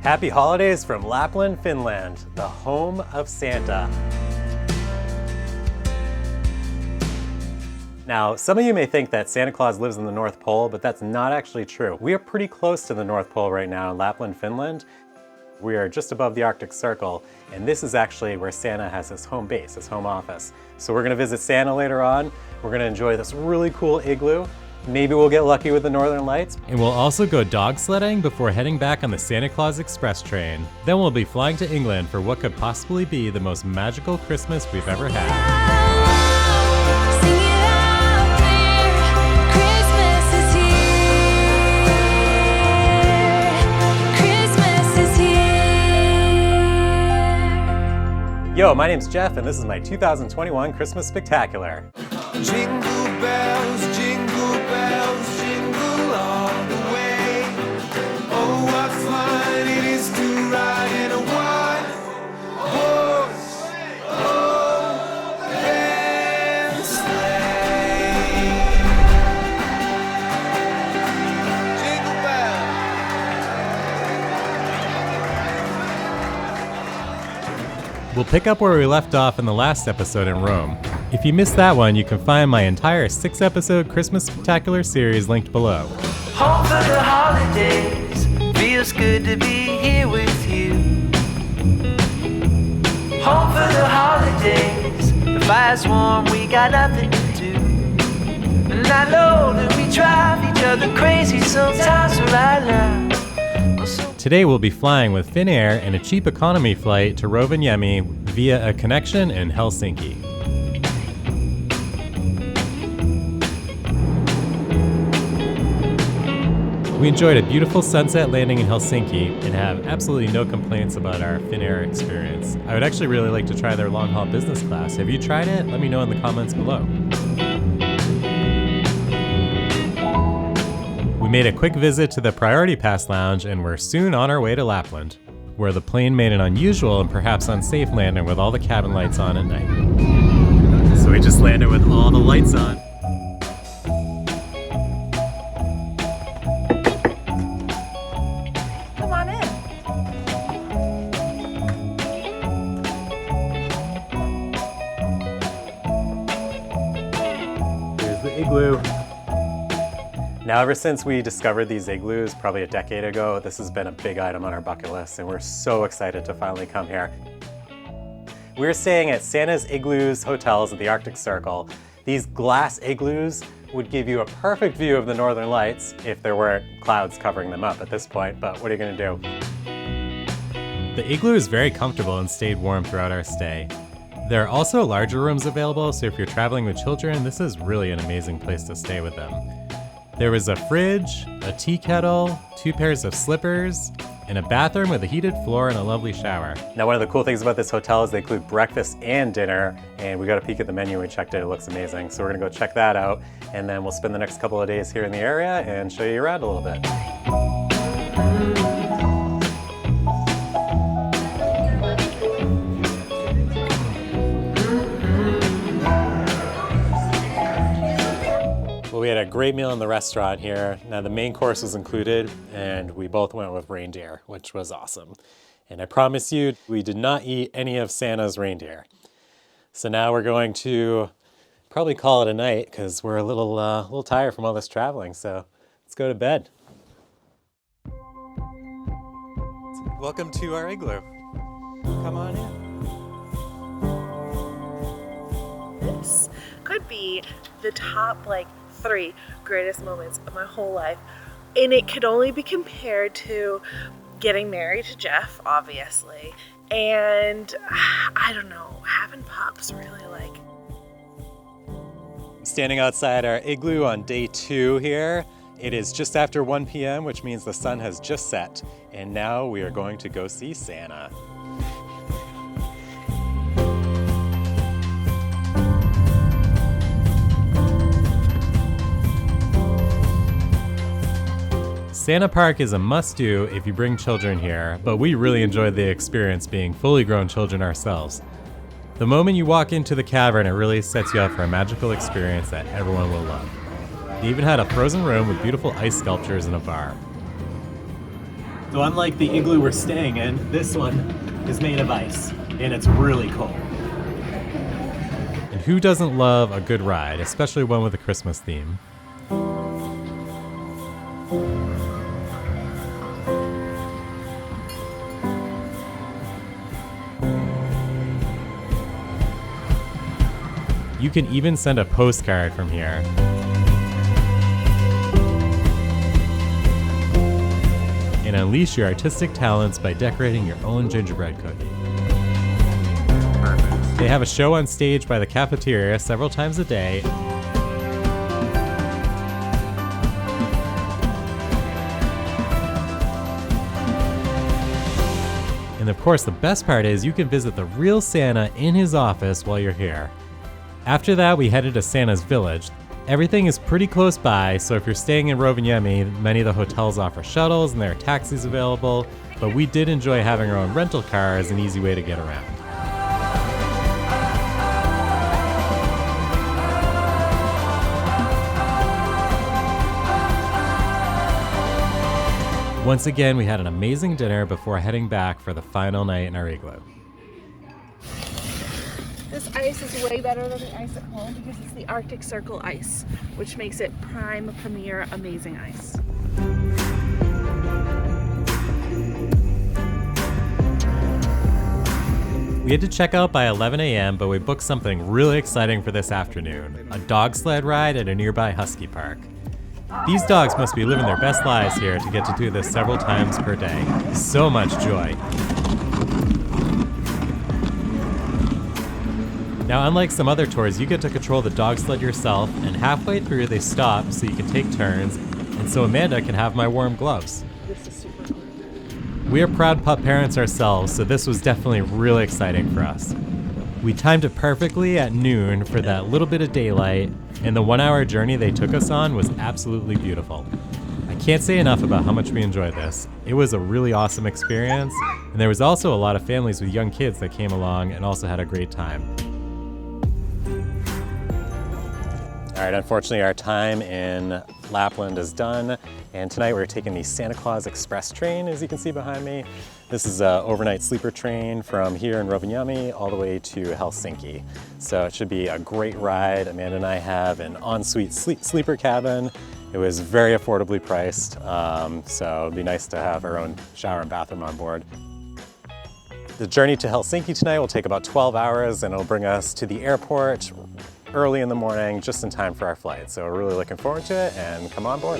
Happy holidays from Lapland, Finland, the home of Santa. Now, some of you may think that Santa Claus lives in the North Pole, but that's not actually true. We are pretty close to the North Pole right now in Lapland, Finland. We are just above the Arctic Circle, and this is actually where Santa has his home base, his home office. So we're gonna visit Santa later on. We're gonna enjoy this really cool igloo. Maybe we'll get lucky with the Northern Lights. And we'll also go dog sledding before heading back on the Santa Claus Express train. Then we'll be flying to England for what could possibly be the most magical Christmas we've ever had. Yo, my name's Jeff, and this is my 2021 Christmas Spectacular. Jingle bells, jingle all the way. Oh, what fun it is to ride in a one-horse open sleigh. Jingle bells. We'll pick up where we left off in the last episode in Rome. If you missed that one, you can find my entire 6-episode Christmas Spectacular series linked below. Home for the holidays, feels good to be here with you. Home for the holidays, the fire's warm, we got nothing to do. And I know that we drive each other crazy sometimes right now. Today we'll be flying with Finnair in a cheap economy flight to Rovaniemi via a connection in Helsinki. We enjoyed a beautiful sunset landing in Helsinki and have absolutely no complaints about our Finnair experience. I would actually really like to try their long-haul business class. Have you tried it? Let me know in the comments below. We made a quick visit to the Priority Pass Lounge and we're soon on our way to Lapland, where the plane made an unusual and perhaps unsafe landing with all the cabin lights on at night. So we just landed with all the lights on. Come on in. Here's the igloo. Now, ever since we discovered these igloos probably a decade ago, this has been a big item on our bucket list, and we're so excited to finally come here. We're staying at Santa's Igloos hotels at the Arctic Circle. These glass igloos would give you a perfect view of the Northern Lights if there weren't clouds covering them up at this point, but what are you gonna do? The igloo is very comfortable and stayed warm throughout our stay. There are also larger rooms available, so if you're traveling with children, this is really an amazing place to stay with them. There was a fridge, a tea kettle, 2 pairs of slippers, and a bathroom with a heated floor and a lovely shower. Now, one of the cool things about this hotel is they include breakfast and dinner, and we got a peek at the menu, we checked it, it looks amazing. So we're gonna go check that out, and then we'll spend the next couple of days here in the area and show you around a little bit. We had a great meal in the restaurant here. Now the main course was included and we both went with reindeer, which was awesome. And I promise you, we did not eat any of Santa's reindeer. So now we're going to probably call it a night because we're a little tired from all this traveling. So let's go to bed. Welcome to our igloo. Come on in. This could be the top 3 greatest moments of my whole life, and it could only be compared to getting married to Jeff, obviously, and I don't know, having pups really Standing outside our igloo on day 2 here. It is just after 1 p.m., which means the sun has just set, and now we are going to go see Santa. SantaPark is a must-do if you bring children here, but we really enjoyed the experience being fully grown children ourselves. The moment you walk into the cavern, it really sets you up for a magical experience that everyone will love. They even had a frozen room with beautiful ice sculptures and a bar. So unlike the igloo we're staying in, this one is made of ice, and it's really cold. And who doesn't love a good ride, especially one with a Christmas theme? You can even send a postcard from here. And unleash your artistic talents by decorating your own gingerbread cookie. Perfect. They have a show on stage by the cafeteria several times a day. And of course, the best part is you can visit the real Santa in his office while you're here. After that, we headed to Santa's village. Everything is pretty close by, so if you're staying in Rovaniemi, many of the hotels offer shuttles and there are taxis available, but we did enjoy having our own rental car as an easy way to get around. Once again, we had an amazing dinner before heading back for the final night in our igloo. This ice is way better than the ice at home because it's the Arctic Circle ice, which makes it prime, premier, amazing ice. We had to check out by 11 a.m., but we booked something really exciting for this afternoon, a dog sled ride at a nearby husky park. These dogs must be living their best lives here to get to do this several times per day. So much joy. Now, unlike some other tours, you get to control the dog sled yourself, and halfway through they stop so you can take turns, and so Amanda can have my warm gloves. This is super cool. We are proud pup parents ourselves, so this was definitely really exciting for us. We timed it perfectly at noon for that little bit of daylight, and the 1-hour journey they took us on was absolutely beautiful. I can't say enough about how much we enjoyed this. It was a really awesome experience, and there was also a lot of families with young kids that came along and also had a great time. All right, unfortunately our time in Lapland is done, and tonight we're taking the Santa Claus Express train, as you can see behind me. This is an overnight sleeper train from here in Rovaniemi all the way to Helsinki. So it should be a great ride. Amanda and I have an ensuite sleeper cabin. It was very affordably priced, so it'd be nice to have our own shower and bathroom on board. The journey to Helsinki tonight will take about 12 hours, and it'll bring us to the airport early in the morning, just in time for our flight. So we're really looking forward to it, and come on board.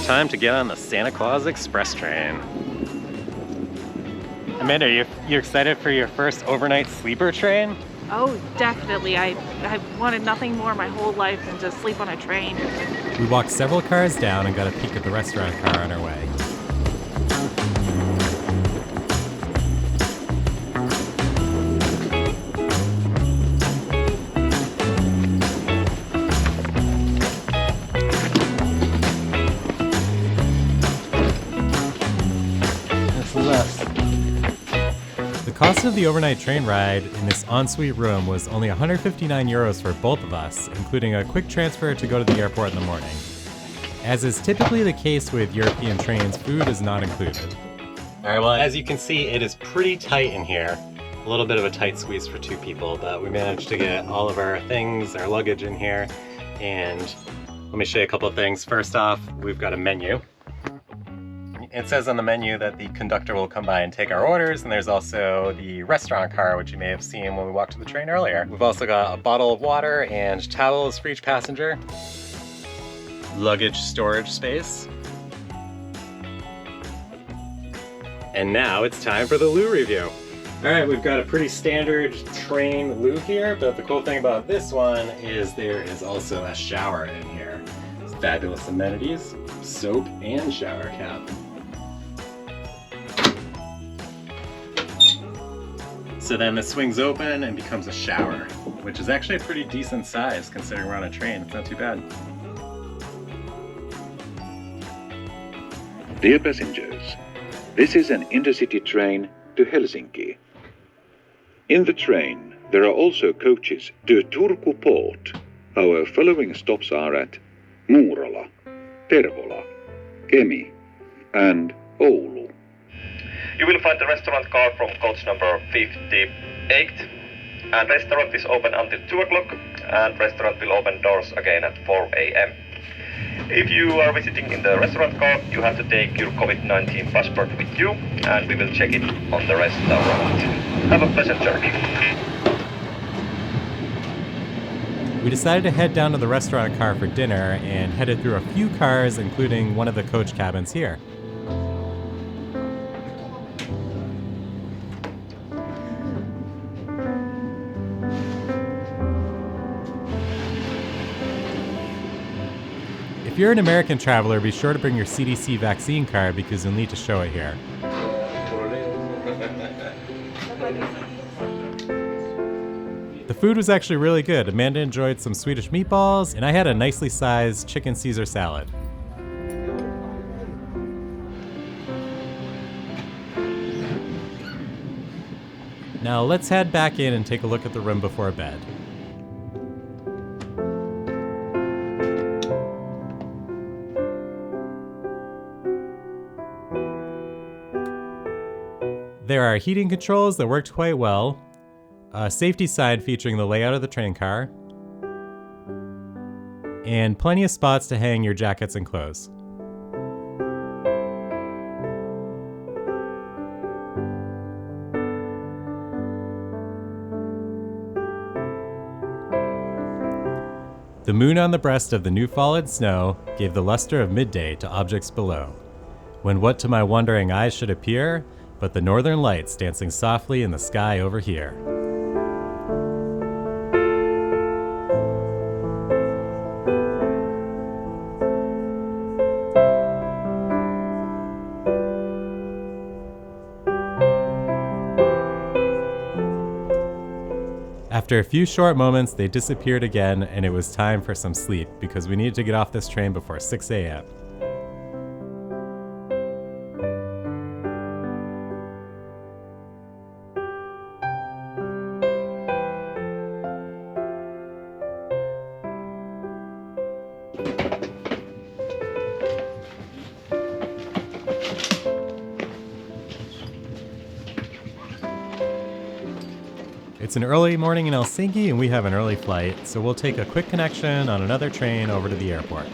Time to get on the Santa Claus Express train. Amanda, you excited for your first overnight sleeper train? Oh, definitely. I wanted nothing more my whole life than to sleep on a train. We walked several cars down and got a peek at the restaurant car on our way. The cost of the overnight train ride in this ensuite room was only 159 euros for both of us, including a quick transfer to go to the airport in the morning. As is typically the case with European trains, food is not included. All right, well, as you can see, it is pretty tight in here. A little bit of a tight squeeze for two people, but we managed to get all of our things, our luggage in here. And let me show you a couple of things. First off, we've got a menu. It says on the menu that the conductor will come by and take our orders, and there's also the restaurant car, which you may have seen when we walked to the train earlier. We've also got a bottle of water and towels for each passenger. Luggage storage space. And now it's time for the loo review. All right, we've got a pretty standard train loo here, but the cool thing about this one is there is also a shower in here. Fabulous amenities, soap and shower cap. So then this swings open and becomes a shower, which is actually a pretty decent size considering we're on a train. It's not too bad. Dear passengers, this is an intercity train to Helsinki. In the train, there are also coaches to Turku port, Our following stops are at Muurola, Tervola, Kemi, and Oulu. You will find the restaurant car from coach number 58, and restaurant is open until 2 o'clock, and restaurant will open doors again at 4 a.m. If you are visiting in the restaurant car, you have to take your COVID-19 passport with you, and we will check it on the restaurant. Have a pleasant journey. We decided to head down to the restaurant car for dinner and headed through a few cars, including one of the coach cabins here. If you're an American traveler, be sure to bring your CDC vaccine card because you'll need to show it here. The food was actually really good. Amanda enjoyed some Swedish meatballs, and I had a nicely sized chicken Caesar salad. Now let's head back in and take a look at the room before bed. There are heating controls that worked quite well, a safety sign featuring the layout of the train car, and plenty of spots to hang your jackets and clothes. The moon on the breast of the new fallen snow gave the luster of midday to objects below, when what to my wondering eyes should appear but the northern lights dancing softly in the sky over here. After a few short moments, they disappeared again, and it was time for some sleep because we needed to get off this train before 6 a.m. It's an early morning in Helsinki and we have an early flight, so we'll take a quick connection on another train over to the airport.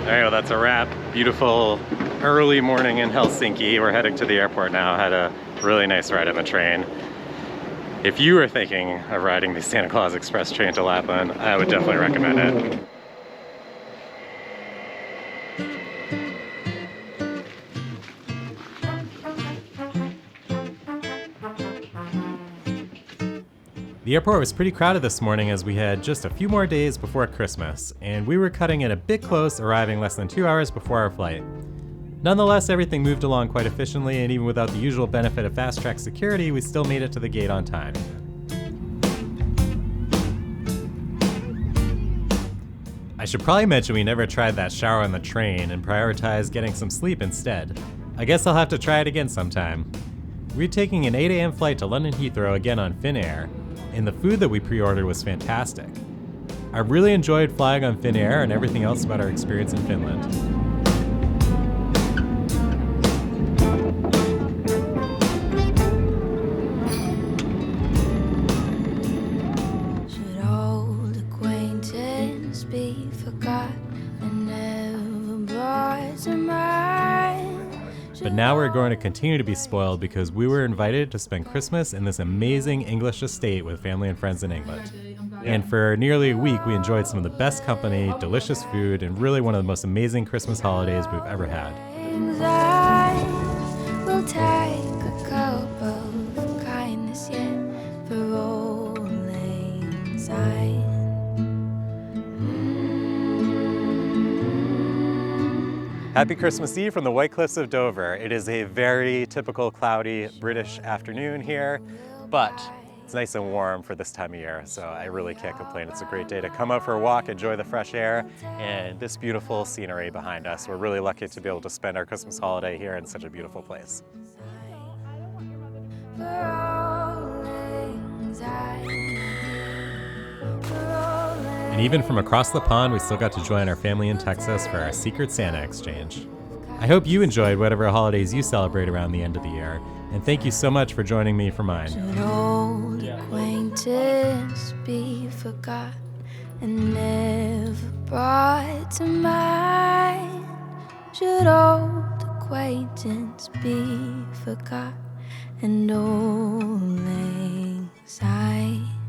There you go, that's a wrap. Beautiful early morning in Helsinki. We're heading to the airport now. Had a really nice ride on the train. If you are thinking of riding the Santa Claus Express train to Lapland, I would definitely recommend it. The airport was pretty crowded this morning as we had just a few more days before Christmas, and we were cutting it a bit close, arriving less than 2 hours before our flight. Nonetheless, everything moved along quite efficiently, and even without the usual benefit of fast-track security, we still made it to the gate on time. I should probably mention we never tried that shower on the train and prioritized getting some sleep instead. I guess I'll have to try it again sometime. We're taking an 8 a.m. flight to London Heathrow again on Finnair, and the food that we pre-ordered was fantastic. I really enjoyed flying on Finnair and everything else about our experience in Finland. Should old acquaintance be forgot and never brought to mind? But now we're going to continue to be spoiled because we were invited to spend Christmas in this amazing English estate with family and friends in England. And for nearly a week, we enjoyed some of the best company, delicious food, and really one of the most amazing Christmas holidays we've ever had. I will take a cup of kindness yet for rolling side. Happy Christmas Eve from the White Cliffs of Dover. It is a very typical cloudy British afternoon here, but it's nice and warm for this time of year, so I really can't complain. It's a great day to come out for a walk, enjoy the fresh air, and this beautiful scenery behind us. We're really lucky to be able to spend our Christmas holiday here in such a beautiful place. For rolling side. And even from across the pond, we still got to join our family in Texas for our Secret Santa exchange. I hope you enjoyed whatever holidays you celebrate around the end of the year, and thank you so much for joining me for mine. Should old acquaintance be forgot and never brought to mind? Should old acquaintance be forgot and old lang syne?